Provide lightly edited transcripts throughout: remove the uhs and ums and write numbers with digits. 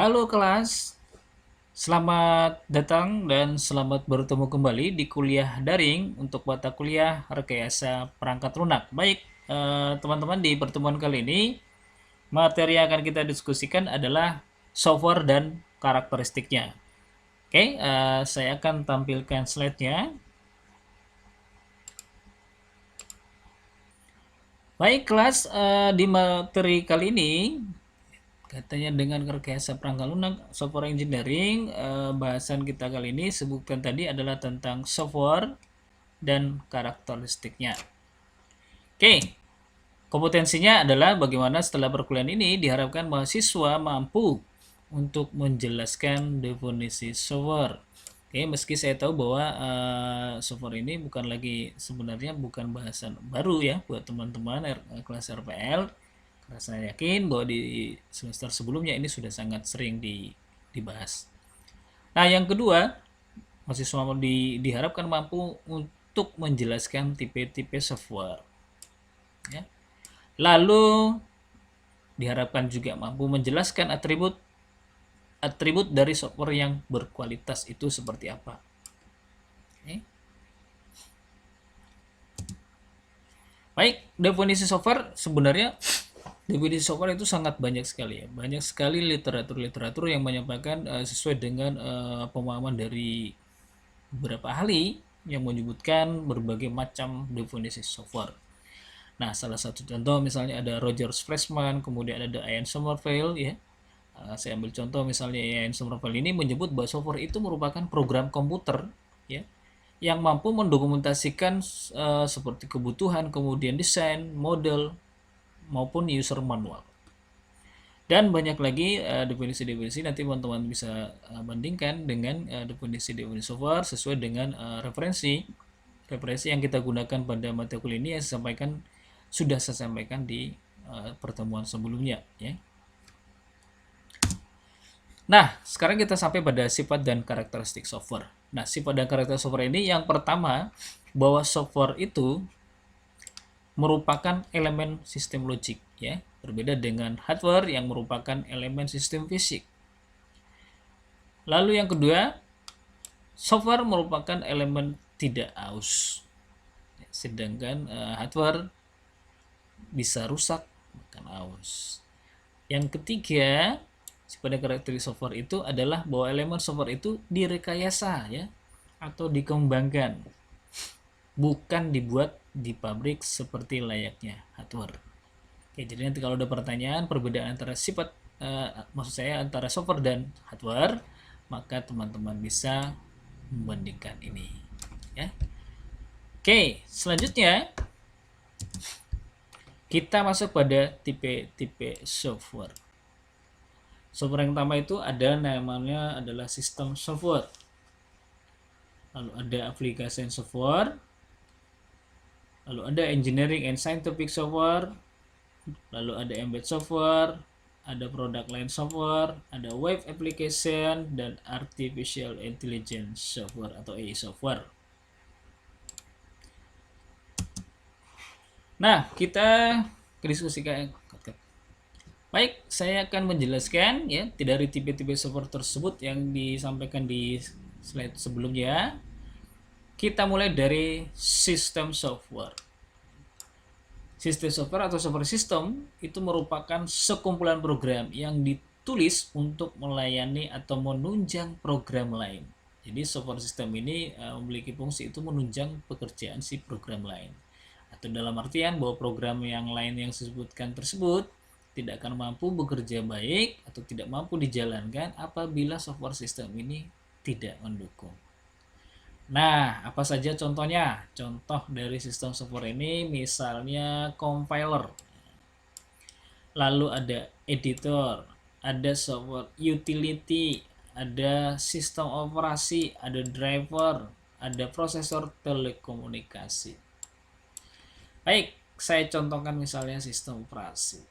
Halo kelas, selamat datang dan selamat bertemu kembali di kuliah daring untuk mata kuliah Rekayasa Perangkat Lunak. Baik, teman-teman, di pertemuan kali ini materi yang akan kita diskusikan adalah software dan karakteristiknya. Oke, saya akan tampilkan slide-nya. Baik kelas, di materi kali ini katanya dengan rekayasa perangkat lunak software engineering, bahasan kita kali ini sebutkan tadi adalah tentang software dan karakteristiknya. Oke, kompetensinya adalah bagaimana setelah perkuliahan ini diharapkan mahasiswa mampu untuk menjelaskan definisi software. Oke, meski saya tahu bahwa software ini sebenarnya bukan bahasan baru ya buat teman-teman kelas RPL, karena saya yakin bahwa di semester sebelumnya ini sudah sangat sering dibahas. Nah, yang kedua, mahasiswa diharapkan mampu untuk menjelaskan tipe-tipe software. Ya. Lalu diharapkan juga mampu menjelaskan atribut dari software yang berkualitas itu seperti apa. Oke. Baik, definisi software itu sangat banyak sekali ya. Banyak sekali literatur yang menyampaikan sesuai dengan pemahaman dari beberapa ahli yang menyebutkan berbagai macam definisi software. Nah, salah satu contoh misalnya ada Roger Freshman, kemudian ada Ian Sommerfeld ya. Saya ambil contoh misalnya Ian Sommerfeld ini menyebut bahwa software itu merupakan program komputer ya yang mampu mendokumentasikan seperti kebutuhan, kemudian desain, model maupun user manual. Dan banyak lagi definisi-definisi, nanti teman-teman bisa bandingkan dengan definisi-definisi software sesuai dengan referensi yang kita gunakan pada mata kuliah ini yang sudah saya sampaikan di pertemuan sebelumnya ya. Nah, sekarang kita sampai pada sifat dan karakteristik software. Nah, sifat dan karakteristik software ini yang pertama, bahwa software itu merupakan elemen sistem logik ya, berbeda dengan hardware yang merupakan elemen sistem fisik. Lalu yang kedua, software merupakan elemen tidak aus, sedangkan hardware bisa rusak bahkan aus. Yang ketiga, pada karakteristik software itu adalah bahwa elemen software itu direkayasa ya atau dikembangkan, bukan dibuat di pabrik seperti layaknya hardware. Oke, jadi nanti kalau ada pertanyaan perbedaan antara maksud saya antara software dan hardware, maka teman-teman bisa membandingkan ini ya. Oke, selanjutnya kita masuk pada tipe-tipe software. Software yang pertama itu ada namanya adalah sistem software. Lalu ada application software. Lalu ada engineering and scientific software. Lalu ada embedded software, ada product line software, ada web application, dan artificial intelligence software atau AI software. Nah, kita diskusikan. Baik, saya akan menjelaskan ya dari tipe-tipe software tersebut yang disampaikan di slide sebelumnya. Kita mulai dari sistem software. Sistem software atau software system itu merupakan sekumpulan program yang ditulis untuk melayani atau menunjang program lain. Jadi software system ini memiliki fungsi itu menunjang pekerjaan si program lain. Atau dalam artian bahwa program yang lain yang disebutkan tersebut tidak akan mampu bekerja baik atau tidak mampu dijalankan apabila software system ini tidak mendukung. Nah, apa saja contohnya? Contoh dari sistem software ini misalnya compiler. Lalu ada editor, ada software utility, ada sistem operasi, ada driver, ada prosesor telekomunikasi. Baik, saya contohkan misalnya sistem operasi.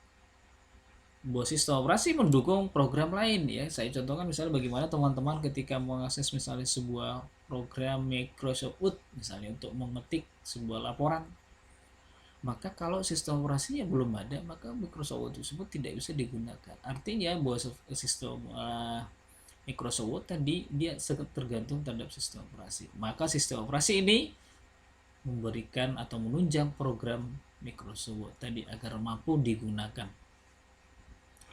Bahwa sistem operasi mendukung program lain ya. Saya contohkan misalnya bagaimana teman-teman ketika mengakses misalnya sebuah program Microsoft Word misalnya untuk mengetik sebuah laporan, Maka kalau sistem operasinya belum ada, maka Microsoft Word tersebut tidak bisa digunakan. Artinya bahwa sistem Microsoft Word tadi dia tergantung terhadap sistem operasi. Maka sistem operasi ini memberikan atau menunjang program Microsoft Word tadi agar mampu digunakan.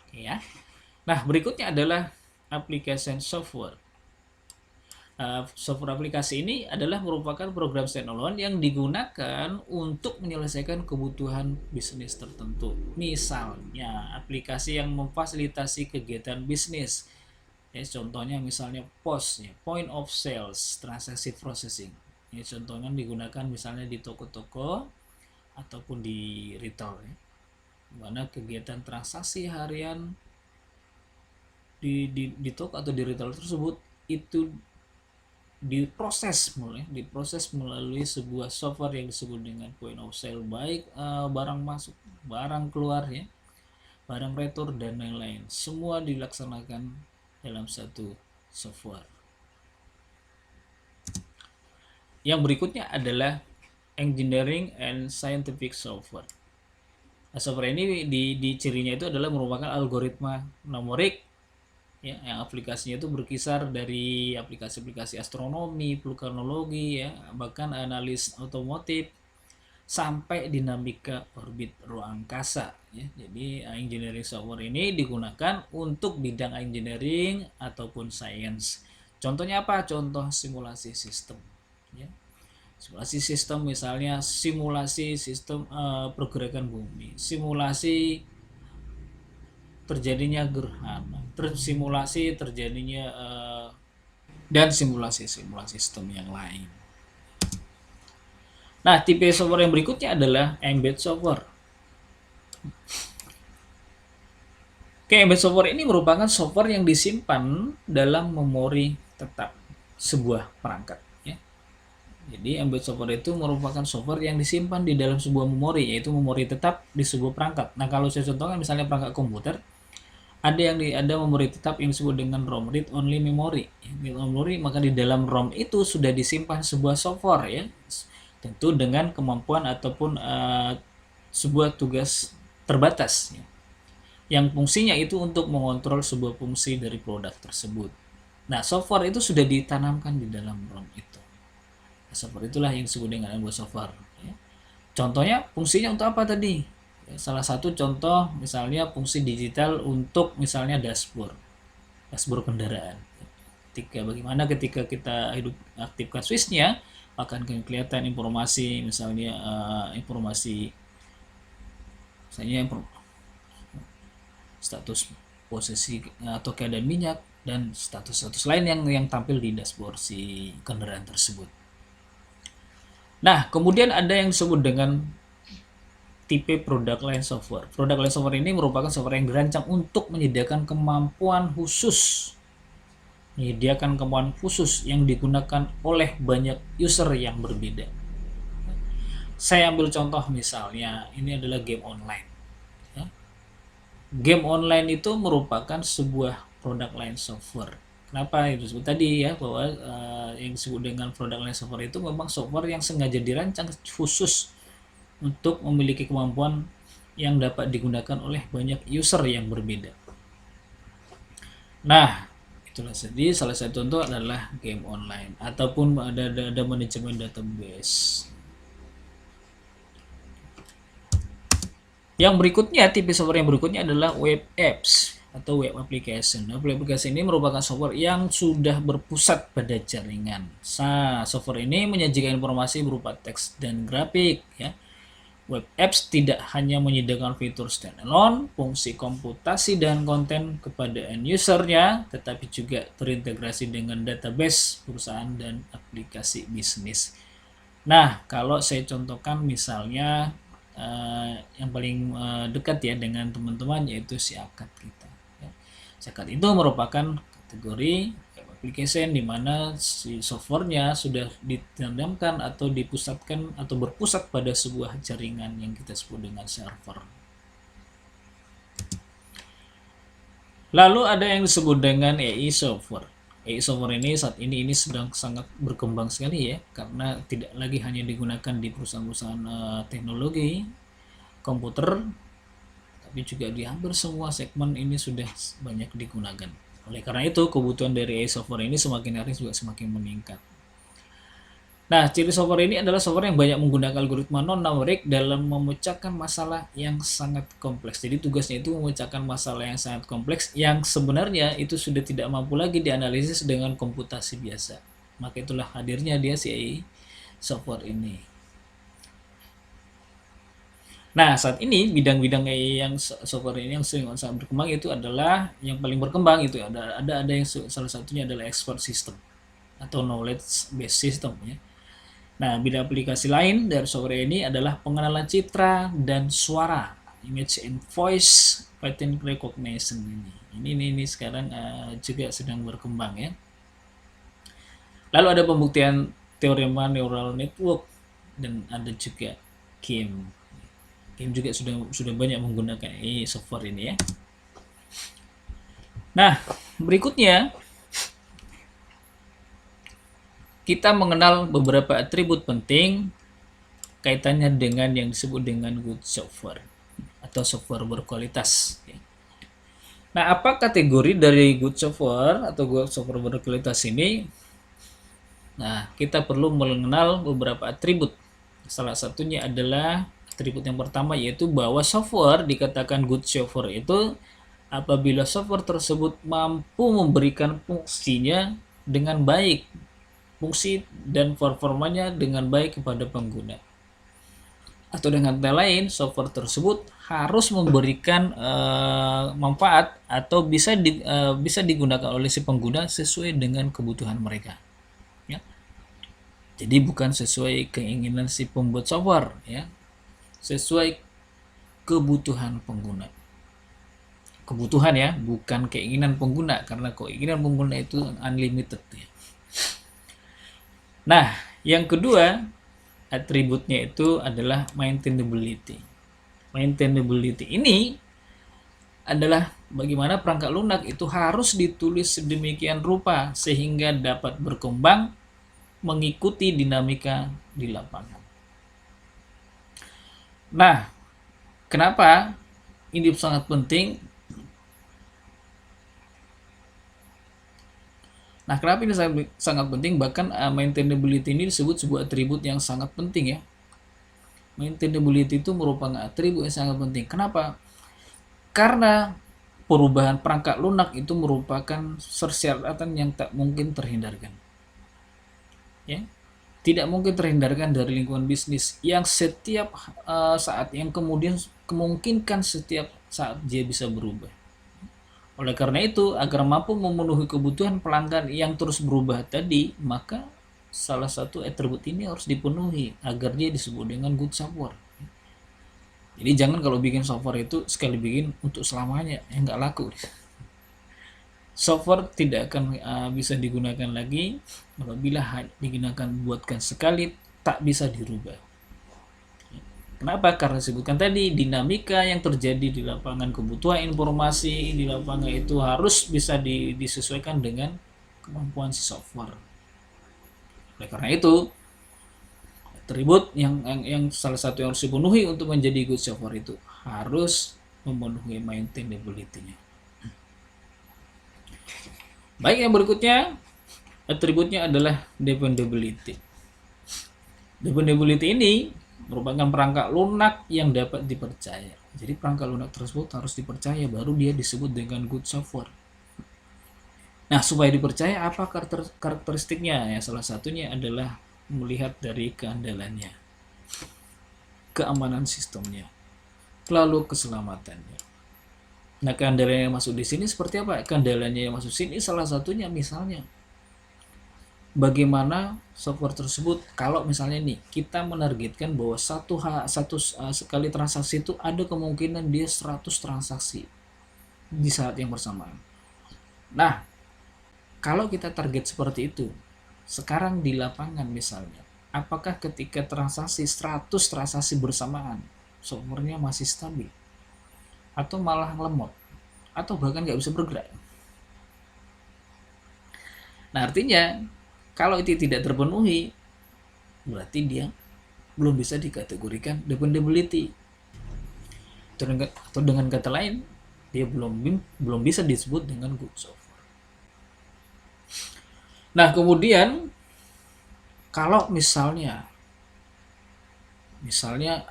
Oke ya. Nah, berikutnya adalah application software. Software aplikasi ini adalah merupakan program standalone yang digunakan untuk menyelesaikan kebutuhan bisnis tertentu. Misalnya, aplikasi yang memfasilitasi kegiatan bisnis. Ya, contohnya misalnya POS, ya, Point of Sales, Transaksi Processing. Ya, contohnya digunakan misalnya di toko-toko ataupun di retail, ya, mana kegiatan transaksi harian di toko atau di retail tersebut itu diproses melalui sebuah software yang disebut dengan point of sale, baik barang masuk, barang keluar, ya, barang retur dan lain-lain, semua dilaksanakan dalam satu software. Yang berikutnya adalah engineering and scientific software. Nah, software ini di cirinya itu adalah merupakan algoritma numerik, ya, yang aplikasinya itu berkisar dari aplikasi-aplikasi astronomi, vulkanologi, ya, bahkan analis otomotif sampai dinamika orbit ruang angkasa, ya. Jadi engineering software ini digunakan untuk bidang engineering ataupun sains. Contohnya apa? Contoh simulasi sistem, ya. Simulasi sistem misalnya simulasi sistem pergerakan bumi, simulasi terjadinya gerhana, simulasi terjadinya dan simulasi-simulasi sistem yang lain. Nah, tipe software yang berikutnya adalah embed software. Oke, embed software ini merupakan software yang disimpan dalam memori tetap sebuah perangkat, ya. Jadi embed software itu merupakan software yang disimpan di dalam sebuah memori, yaitu memori tetap di sebuah perangkat. Nah, kalau saya contohkan misalnya perangkat komputer, ada memori tetap yang disebut dengan ROM, read only memory. Maka di dalam ROM itu sudah disimpan sebuah software, ya, tentu dengan kemampuan ataupun sebuah tugas terbatas, ya, yang fungsinya itu untuk mengontrol sebuah fungsi dari produk tersebut. Nah, software itu sudah ditanamkan di dalam ROM itu. Nah, software itulah yang disebut dengan sebuah software, ya. Contohnya fungsinya untuk apa tadi? Salah satu contoh misalnya fungsi digital untuk misalnya dashboard kendaraan. Bagaimana ketika kita aktifkan switch-nya akan kelihatan informasi, misalnya informasi misalnya status posisi atau keadaan minyak dan status-status lain yang tampil di dashboard si kendaraan tersebut. Nah, kemudian ada yang disebut dengan tipe product line software. Product line software ini merupakan software yang dirancang untuk menyediakan kemampuan khusus yang digunakan oleh banyak user yang berbeda. Saya ambil contoh misalnya, ini adalah game online, ya. Game online itu merupakan sebuah product line software. Kenapa itu disebut tadi, ya, bahwa yang disebut dengan product line software itu memang software yang sengaja dirancang khusus untuk memiliki kemampuan yang dapat digunakan oleh banyak user yang berbeda. Nah, itulah jadi salah satu contoh adalah game online ataupun ada manajemen database. Yang berikutnya, tipe software yang berikutnya adalah web apps atau web application. Web application ini merupakan software yang sudah berpusat pada jaringan. Software ini menyajikan informasi berupa teks dan grafik, ya. Web apps tidak hanya menyediakan fitur standalone, fungsi komputasi dan konten kepada end user-nya, tetapi juga terintegrasi dengan database perusahaan dan aplikasi bisnis. Nah, kalau saya contohkan misalnya yang paling dekat, ya, dengan teman-teman, yaitu si ACAD kita, ya. Si ACAD itu merupakan kategori application di mana si softwarenya sudah ditanamkan atau dipusatkan atau berpusat pada sebuah jaringan yang kita sebut dengan server. Lalu ada yang disebut dengan AI software. AI software ini saat ini sedang sangat berkembang sekali, ya, karena tidak lagi hanya digunakan di perusahaan-perusahaan teknologi, komputer, tapi juga di hampir semua segmen ini sudah banyak digunakan. Oleh karena itu, kebutuhan dari AI software ini semakin hari juga semakin meningkat. Nah, ciri software ini adalah software yang banyak menggunakan algoritma non-numerik dalam memecahkan masalah yang sangat kompleks. Jadi tugasnya itu memecahkan masalah yang sangat kompleks yang sebenarnya itu sudah tidak mampu lagi dianalisis dengan komputasi biasa. Maka itulah hadirnya dia si AI software ini. Nah, saat ini bidang-bidang AI yang software ini yang sangat berkembang itu adalah yang paling berkembang itu ada yang salah satunya adalah expert system atau knowledge based system ya. Nah, bidang aplikasi lain dari software ini adalah pengenalan citra dan suara, image and voice pattern recognition ini. Ini sekarang juga sedang berkembang ya. Lalu ada pembuktian teorema neural network dan ada juga game. Game juga sudah banyak menggunakan software ini ya. Nah, berikutnya kita mengenal beberapa atribut penting kaitannya dengan yang disebut dengan good software atau software berkualitas. Nah, apa kategori dari good software atau good software berkualitas ini? Nah, kita perlu mengenal beberapa atribut. Salah satunya adalah atribut yang pertama yaitu bahwa software dikatakan good software itu apabila software tersebut mampu memberikan fungsinya dengan baik, fungsi dan performanya dengan baik kepada pengguna. Atau dengan kata lain, software tersebut harus memberikan manfaat atau bisa digunakan oleh si pengguna sesuai dengan kebutuhan mereka. Ya. Jadi bukan sesuai keinginan si pembuat software, ya, sesuai kebutuhan pengguna. Kebutuhan ya, bukan keinginan pengguna, karena keinginan pengguna itu unlimited. Ya. Nah, yang kedua atributnya itu adalah maintainability. Maintainability ini adalah bagaimana perangkat lunak itu harus ditulis sedemikian rupa sehingga dapat berkembang mengikuti dinamika di lapangan. Nah, kenapa ini sangat penting? Nah, kenapa ini sangat penting? Bahkan maintainability ini disebut sebuah atribut yang sangat penting ya. Maintainability itu merupakan atribut yang sangat penting. Kenapa? Karena perubahan perangkat lunak itu merupakan persyaratan yang tak mungkin terhindarkan. Ya. Tidak mungkin terhindarkan dari lingkungan bisnis yang setiap saat yang kemudian kemungkinkan setiap saat dia bisa berubah. Oleh karena itu, agar mampu memenuhi kebutuhan pelanggan yang terus berubah tadi, maka salah satu atribut ini harus dipenuhi agar dia disebut dengan good software. Jadi jangan kalau bikin software itu sekali bikin untuk selamanya, nggak laku. Software tidak akan bisa digunakan lagi apabila digunakan buatkan sekali tak bisa dirubah. Kenapa? Karena disebutkan tadi dinamika yang terjadi di lapangan, kebutuhan informasi di lapangan itu harus bisa disesuaikan dengan kemampuan si software. Oleh karena itu, atribut yang salah satu yang harus dipenuhi untuk menjadi good software itu harus memenuhi maintainability-nya. Baik, yang berikutnya atributnya adalah dependability. Dependability ini merupakan perangkat lunak yang dapat dipercaya. Jadi perangkat lunak tersebut harus dipercaya baru dia disebut dengan good software. Nah, supaya dipercaya apa karakteristiknya? Ya, salah satunya adalah melihat dari keandalannya, keamanan sistemnya, lalu keselamatannya. Nah, keandalannya yang masuk di sini seperti apa? Keandalannya yang masuk sini salah satunya misalnya bagaimana software tersebut kalau misalnya nih kita menargetkan bahwa satu sekali transaksi itu ada kemungkinan dia 100 transaksi di saat yang bersamaan. Nah, kalau kita target seperti itu sekarang di lapangan misalnya, apakah ketika transaksi 100 transaksi bersamaan softwarenya masih stabil atau malah lemot atau bahkan nggak bisa bergerak? Nah, artinya kalau itu tidak terpenuhi, berarti dia belum bisa dikategorikan dependability. atau dengan kata lain dia belum bisa disebut dengan good software. Nah, kemudian kalau misalnya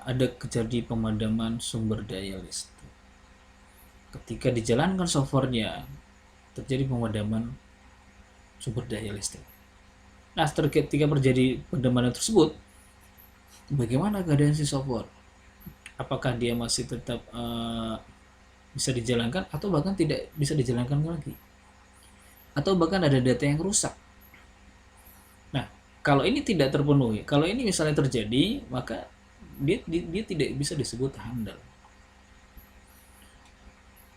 ada terjadi pemadaman sumber daya listrik, ketika dijalankan softwarenya terjadi pemadaman sumber daya listrik. Nah, ketika terjadi pemadaman tersebut, bagaimana keadaan si software? Apakah dia masih tetap bisa dijalankan atau bahkan tidak bisa dijalankan lagi? Atau bahkan ada data yang rusak? Nah, kalau ini tidak terpenuhi, kalau ini misalnya terjadi, maka dia tidak bisa disebut handal.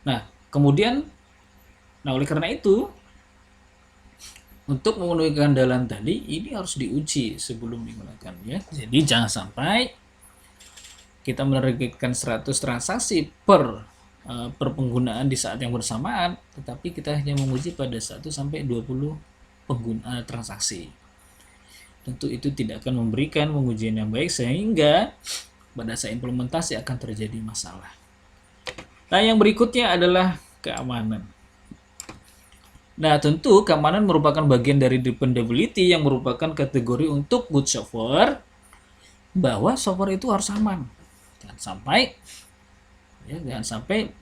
Nah, kemudian, oleh karena itu, untuk memenuhi kehandalan tadi, ini harus diuji sebelum digunakan, ya. Jadi jangan sampai kita menargetkan 100 transaksi per penggunaan di saat yang bersamaan, tetapi kita hanya menguji pada 1 sampai 20 transaksi. Tentu itu tidak akan memberikan pengujian yang baik, sehingga pada saat implementasi akan terjadi masalah. Nah, yang berikutnya adalah keamanan. Nah, tentu keamanan merupakan bagian dari dependability yang merupakan kategori untuk good software, bahwa software itu harus aman. Jangan sampai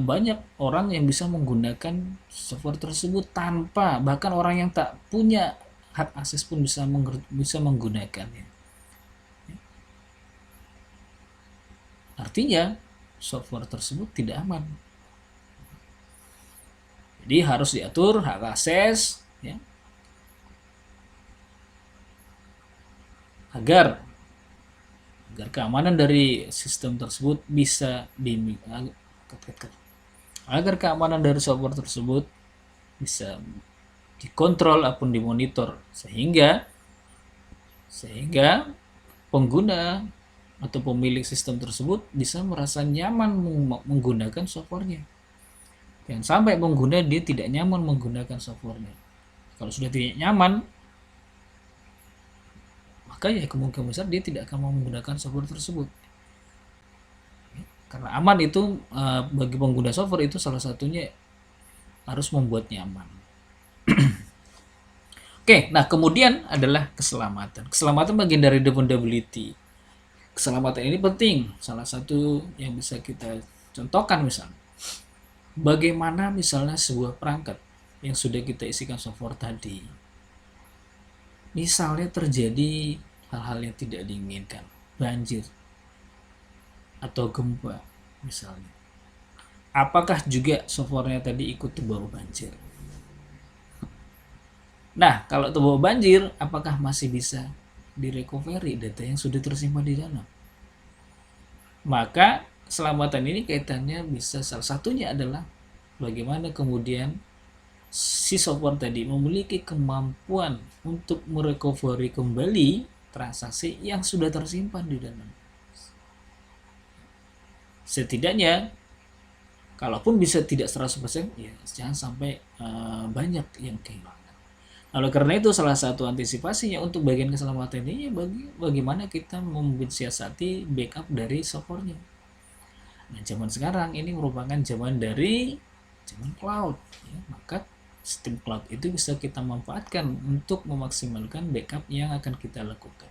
banyak orang yang bisa menggunakan software tersebut tanpa, bahkan orang yang tak punya hak akses pun bisa menggunakannya. Artinya software tersebut tidak aman. Jadi harus diatur hak akses, ya, agar keamanan dari sistem tersebut bisa agar keamanan dari software tersebut bisa dikontrol ataupun dimonitor, sehingga pengguna atau pemilik sistem tersebut bisa merasa nyaman menggunakan softwarenya. Jangan sampai pengguna dia tidak nyaman menggunakan softwarenya. Kalau sudah tidak nyaman, maka ya kemungkinan besar dia tidak akan mau menggunakan software tersebut. Karena aman itu bagi pengguna software itu salah satunya harus membuat nyaman. Oke, nah kemudian adalah keselamatan. Keselamatan bagian dari dependability. Keselamatan ini penting. Salah satu yang bisa kita contohkan misalnya, bagaimana misalnya sebuah perangkat yang sudah kita isikan software tadi, misalnya terjadi hal-hal yang tidak diinginkan, banjir atau gempa misalnya, apakah juga softwarenya tadi ikut terbawa banjir? Nah, kalau terbawa banjir, apakah masih bisa direcovery data yang sudah tersimpan di dalam? Maka keselamatan ini kaitannya bisa, salah satunya adalah bagaimana kemudian si software tadi memiliki kemampuan untuk merecovery kembali transaksi yang sudah tersimpan di dalam. Setidaknya, kalaupun bisa tidak 100%, ya jangan sampai banyak yang kehilangan. Oleh karena itu, salah satu antisipasinya untuk bagian keselamatan ini bagaimana kita mensiasati backup dari softwarenya. Nah, zaman sekarang ini merupakan zaman cloud, ya, maka sistem cloud itu bisa kita manfaatkan untuk memaksimalkan backup yang akan kita lakukan.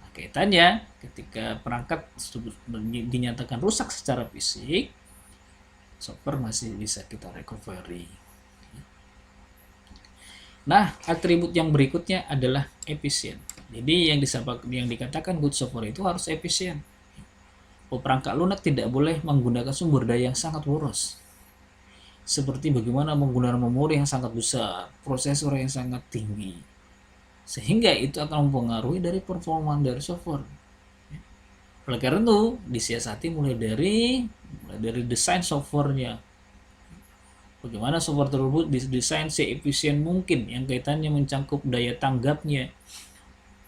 Nah, kaitannya ketika perangkat dinyatakan rusak secara fisik, software masih bisa kita recovery. Nah, atribut yang berikutnya adalah efisien. Jadi yang dikatakan good software itu harus efisien. Perangkat lunak tidak boleh menggunakan sumber daya yang sangat boros. Seperti bagaimana menggunakan memori yang sangat besar, prosesor yang sangat tinggi, sehingga itu akan mempengaruhi dari performa dari software. Oleh karena itu, disiasati mulai dari desain softwarenya. Bagaimana software tersebut didesain seefisien mungkin, yang kaitannya mencakup daya tanggapnya,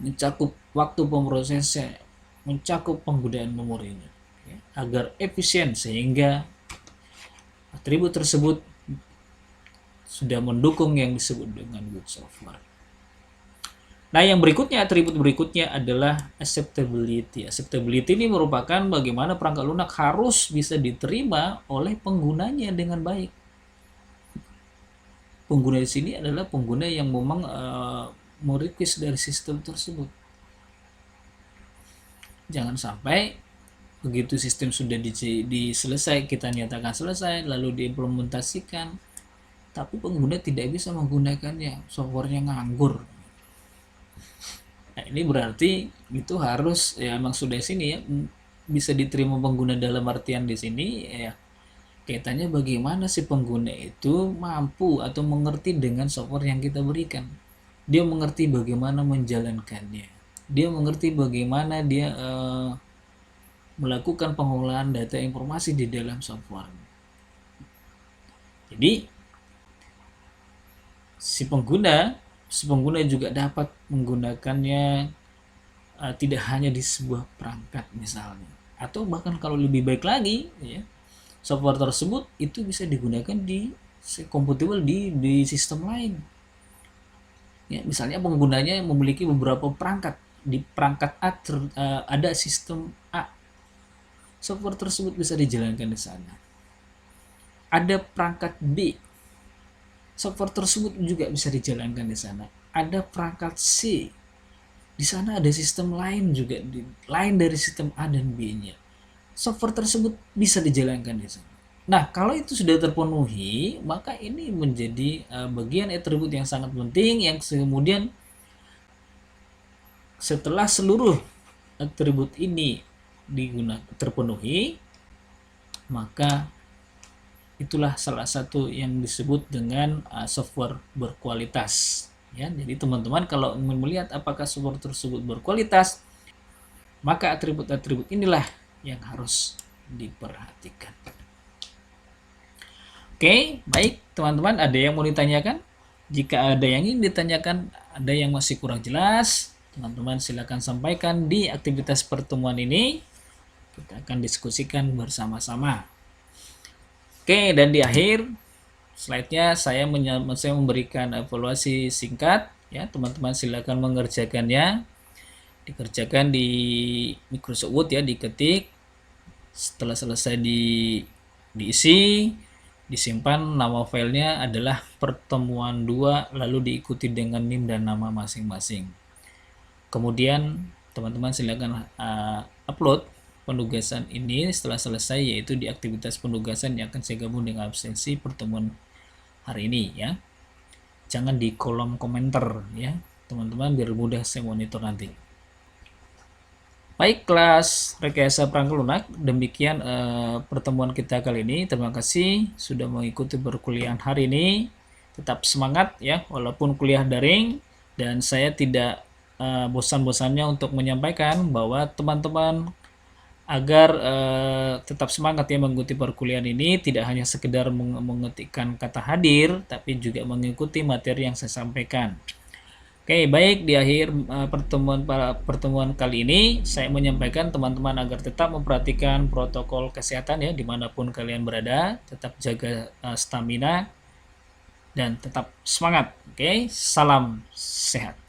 mencakup waktu pemrosesnya, mencakup penggunaan memorinya, ya, agar efisien sehingga atribut tersebut sudah mendukung yang disebut dengan good software. Nah, yang berikutnya, atribut berikutnya adalah acceptability. Acceptability ini merupakan bagaimana perangkat lunak harus bisa diterima oleh penggunanya dengan baik. Pengguna di sini adalah pengguna yang memang merequest dari sistem tersebut. Jangan sampai begitu sistem sudah diselesai, kita nyatakan selesai, lalu diimplementasikan, tapi pengguna tidak bisa menggunakannya, softwarenya nganggur. Nah, ini berarti itu harus ya emang sudah sini ya bisa diterima pengguna dalam artian di sini ya kaitannya bagaimana si pengguna itu mampu atau mengerti dengan software yang kita berikan. Dia mengerti bagaimana menjalankannya. Dia mengerti bagaimana dia melakukan pengolahan data informasi di dalam software. Jadi si pengguna juga dapat menggunakannya tidak hanya di sebuah perangkat misalnya, atau bahkan kalau lebih baik lagi ya, software tersebut itu bisa digunakan di compatible di sistem lain. Ya, misalnya penggunanya memiliki beberapa perangkat. Di perangkat A ada sistem A, software tersebut bisa dijalankan di sana. Ada perangkat B, software tersebut juga bisa dijalankan di sana. Ada perangkat C, di sana ada sistem lain juga, lain dari sistem A dan B-nya. Software tersebut bisa dijalankan di sana. Nah, kalau itu sudah terpenuhi, maka ini menjadi bagian atribut yang sangat penting yang kemudian setelah seluruh atribut ini terpenuhi, maka itulah salah satu yang disebut dengan software berkualitas. Ya, jadi teman-teman kalau ingin melihat apakah software tersebut berkualitas, maka atribut-atribut inilah yang harus diperhatikan. Oke, baik teman-teman, ada yang mau ditanyakan? Jika ada yang ingin ditanyakan, ada yang masih kurang jelas, teman-teman silakan sampaikan di aktivitas pertemuan ini. Kita akan diskusikan bersama-sama. Oke, dan di akhir slide-nya saya memberikan evaluasi singkat ya, teman-teman silakan mengerjakannya. Dikerjakan di Microsoft Word ya, diketik. Setelah selesai diisi, disimpan, nama filenya adalah pertemuan 2, lalu diikuti dengan NIM dan nama masing-masing. Kemudian teman-teman silakan upload penugasan ini setelah selesai, yaitu di aktivitas penugasan yang akan saya gabung dengan absensi pertemuan hari ini ya. Jangan di kolom komentar ya teman-teman, biar mudah saya monitor nanti. Baik, kelas rekayasa perangkat lunak, demikian pertemuan kita kali ini. Terima kasih sudah mengikuti perkuliahan hari ini. Tetap semangat ya, walaupun kuliah daring, dan saya tidak bosan-bosannya untuk menyampaikan bahwa teman-teman agar tetap semangat ya mengikuti perkuliahan ini, tidak hanya sekedar mengetikkan kata hadir, tapi juga mengikuti materi yang saya sampaikan. Oke, baik, di akhir pertemuan kali ini saya menyampaikan teman-teman agar tetap memperhatikan protokol kesehatan ya dimanapun kalian berada, tetap jaga stamina dan tetap semangat. Oke, salam sehat.